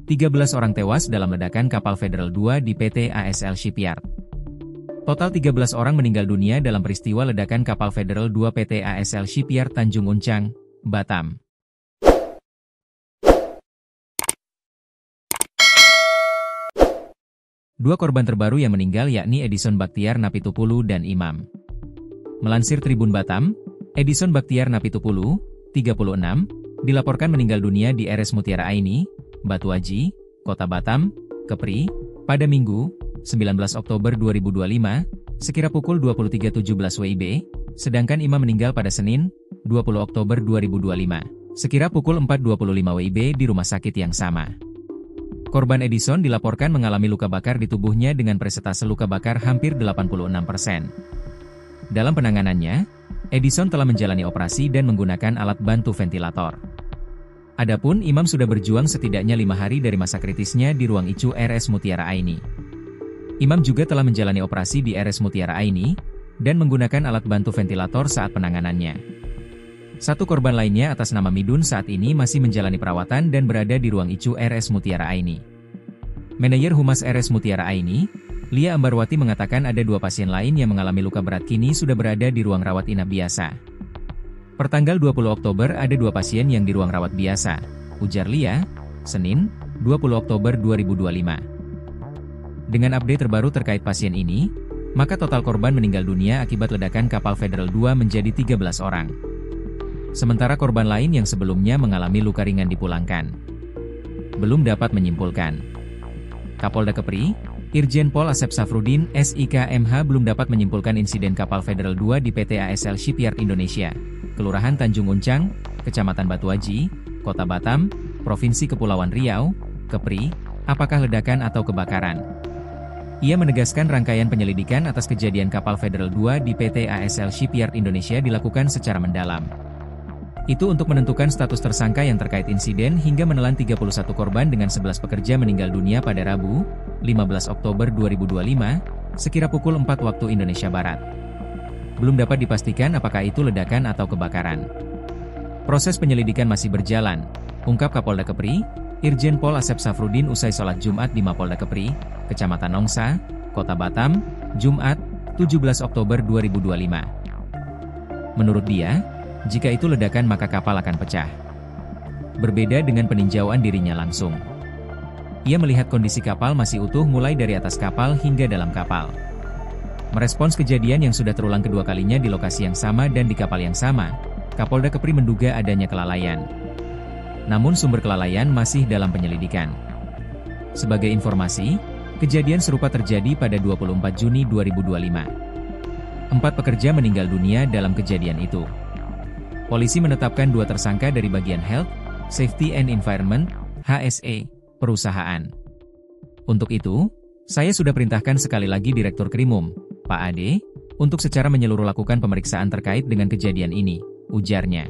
13 orang tewas dalam ledakan kapal Federal 2 di PT ASL Shipyard. Total 13 orang meninggal dunia dalam peristiwa ledakan kapal Federal 2 PT ASL Shipyard Tanjung Uncang, Batam. Dua korban terbaru yang meninggal yakni Edison Baktiar Napitupulu dan Imam. Melansir Tribun Batam, Edison Baktiar Napitupulu, 36, dilaporkan meninggal dunia di RS Mutiara Aini, Batu Aji, Kota Batam, Kepri, pada Minggu, 19 Oktober 2025, sekira pukul 23.17 WIB, sedangkan Imam meninggal pada Senin, 20 Oktober 2025, sekira pukul 4.25 WIB di rumah sakit yang sama. Korban Edison dilaporkan mengalami luka bakar di tubuhnya dengan persentase luka bakar hampir 86%. Dalam penanganannya, Edison telah menjalani operasi dan menggunakan alat bantu ventilator. Adapun Imam sudah berjuang setidaknya 5 hari dari masa kritisnya di ruang ICU RS Mutiara Aini. Imam juga telah menjalani operasi di RS Mutiara Aini, dan menggunakan alat bantu ventilator saat penanganannya. Satu korban lainnya atas nama Midun saat ini masih menjalani perawatan dan berada di ruang ICU RS Mutiara Aini. Manajer Humas RS Mutiara Aini, Lia Ambarwati mengatakan ada 2 pasien lain yang mengalami luka berat kini sudah berada di ruang rawat inap biasa. Pertanggal 20 Oktober ada 2 pasien yang di ruang rawat biasa, ujar Lia, Senin, 20 Oktober 2025. Dengan update terbaru terkait pasien ini, maka total korban meninggal dunia akibat ledakan kapal Federal 2 menjadi 13 orang. Sementara korban lain yang sebelumnya mengalami luka ringan dipulangkan. Belum dapat menyimpulkan. Kapolda Kepri, Irjen Pol Asep Safrudin, SIK.MH belum dapat menyimpulkan insiden kapal Federal 2 di PT ASL Shipyard Indonesia, Kelurahan Tanjung Uncang, Kecamatan Batu Aji, Kota Batam, Provinsi Kepulauan Riau, Kepri, apakah ledakan atau kebakaran. Ia menegaskan rangkaian penyelidikan atas kejadian kapal Federal 2 di PT ASL Shipyard Indonesia dilakukan secara mendalam. Itu untuk menentukan status tersangka yang terkait insiden hingga menelan 31 korban dengan 11 pekerja meninggal dunia pada Rabu, 15 Oktober 2025, sekira pukul 4 waktu Indonesia Barat. Belum dapat dipastikan apakah itu ledakan atau kebakaran. Proses penyelidikan masih berjalan, ungkap Kapolda Kepri, Irjen Pol Asep Safrudin usai sholat Jumat di Mapolda Kepri, Kecamatan Nongsa, Kota Batam, Jumat, 17 Oktober 2025. Menurut dia, jika itu ledakan maka kapal akan pecah. Berbeda dengan peninjauan dirinya langsung. Ia melihat kondisi kapal masih utuh mulai dari atas kapal hingga dalam kapal. Merespons kejadian yang sudah terulang kedua kalinya di lokasi yang sama dan di kapal yang sama, Kapolda Kepri menduga adanya kelalaian. Namun sumber kelalaian masih dalam penyelidikan. Sebagai informasi, kejadian serupa terjadi pada 24 Juni 2025. 4 pekerja meninggal dunia dalam kejadian itu. Polisi menetapkan 2 tersangka dari bagian Health, Safety and Environment, HSE, perusahaan. Untuk itu, saya sudah perintahkan sekali lagi Direktur Krimum, Pak Ade, untuk secara menyeluruh lakukan pemeriksaan terkait dengan kejadian ini, ujarnya.